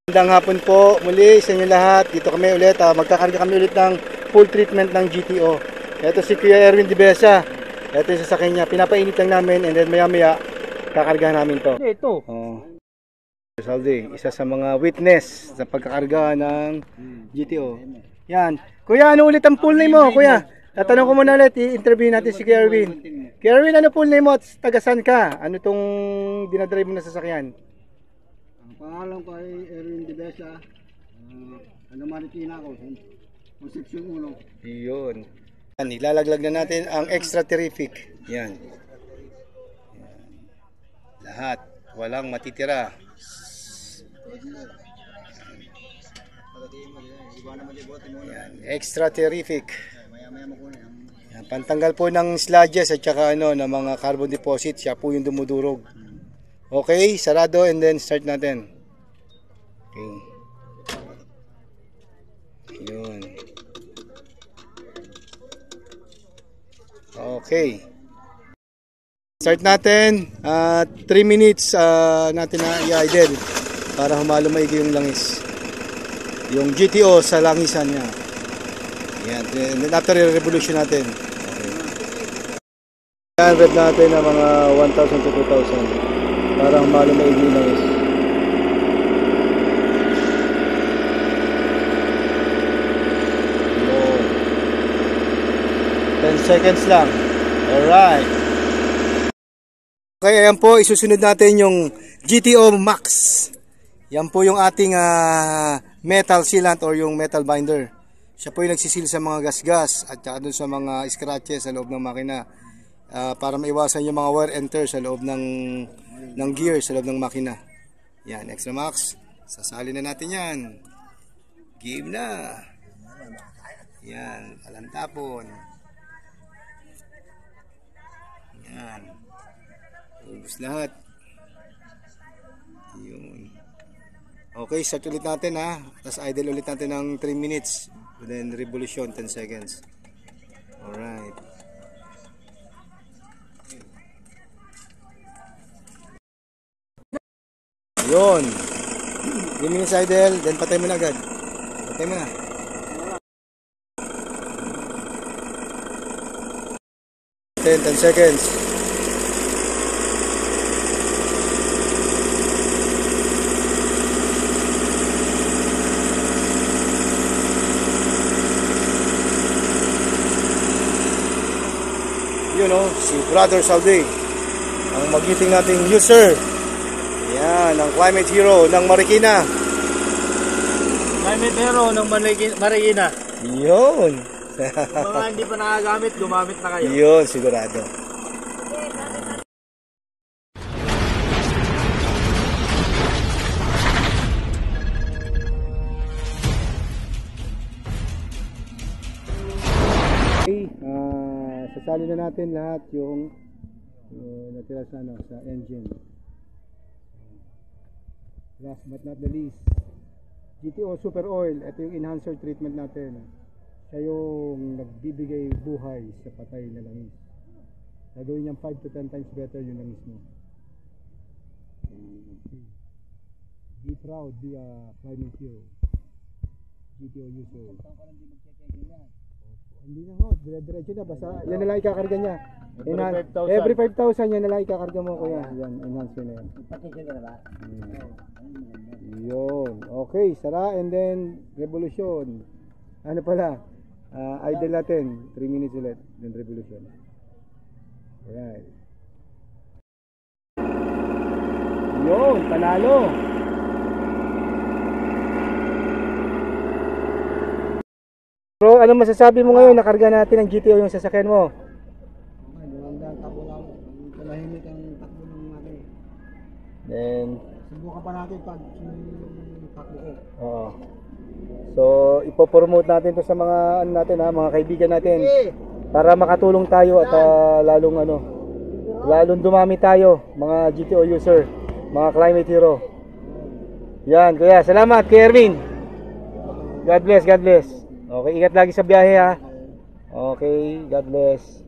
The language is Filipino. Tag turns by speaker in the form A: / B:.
A: Magandang hapon po muli sa inyo lahat. Dito kami ulit. Magkakarga kami ulit ng full treatment ng GTO. Ito si Kuya Erwin Dibesa. Ito yung sasakyan niya. Pinapainit lang namin and then maya maya kakargahan namin to.
B: Ito.
A: Saldi, isa sa mga witness sa pagkakarga ng GTO. Yan. Kuya, ano ulit ang full name mo? Kuya, tatanong ko muna ulit. I-interview natin si Kuya Erwin. Kuya Erwin, ano full name mo at tagasan ka? Ano tong dinadrive mo na sasakyan?
C: Pangalan ko ay Erwin Dibesa. Marikina ako. Concepcion 1.
A: Iyon. Yan, ilalaglag na natin ang extra terrific. Yan. Lahat. Walang matitira. Yan. Extra terrific. Yan. Pantanggal po ng sludges at saka ng mga carbon deposit. Siya po yung dumudurog. Okay, sarado and then start natin. Okay. Yun. Okay. Start natin. 3 minutes natin na i-idle para humalo maigi yung langis. Yung GTO sa langisan niya. Yan. Then after revolution natin. Okay. Yan, rev natin na mga 1,000 to 2,000. Para humalo maigi yung langis. Yun. 10 seconds lang. Alright. Okay, ayan po, isusunod natin yung GTO Max. Yan po yung ating metal sealant or yung metal binder. Siya po yung nagsisil sa mga gasgas at saka dun sa mga scratches sa loob ng makina. Para maiwasan yung mga wear and tear sa loob ng gear sa loob ng makina. Yan, Extra Max. Sasalin na natin yan. Game na. Yan, alantapon. Yan. Ubus lahat. Yun. Okay, start ulit natin Tapos idle ulit natin ng 3 minutes. Then revolution, 10 seconds. Alright. Yun. 3 minutes idle, then patay mo na agad. Patay mo na. Then 10 seconds. Si Brother Saldi, ang magiting nating user. Yan, ang climate hero ng Marikina.
B: Climate hero ng Marikina.
A: Yun.
B: Kung mga hindi pa nakagamit, gumamit na kayo.
A: Yun, sigurado. Okay, sasali na natin lahat yung natira sa engine. Last but not the least, GTO Super Oil. Ito yung enhancer treatment natin. Siya yung nagbibigay buhay sa patay na langis. Gagawin niyang 5 to 10 times better yung langis mo. Be proud, be a climate hero. GTO user. Hindi na ho, dire-diretso na. Basta yan na lang ikakarga niya. Every 5,000 yan na lang ikakarga mo, kuya. Yan, enhance na yan. Yun. Okay, sara and then revolution. Ano pala? Idle natin. 3 minutes ulit. Then revolution. Alright. Yun, panalo. Bro, ano masasabi mo ngayon? Nakarga natin ang GTO yung sasakyan mo.
C: Okay, magandang takbo lang. Palahimik ang takbo ng natin.
A: Then,
C: subukan pa natin pag takbo ko.
A: oo. So, ipopromote natin to sa mga mga kaibigan natin para makatulong tayo at lalong dumami tayo, mga GTO user, mga climate hero. Yan, kuya. Salamat, Kuya Erwin. God bless, God bless. Okay, ingat lagi sa biyahe Okay, God bless.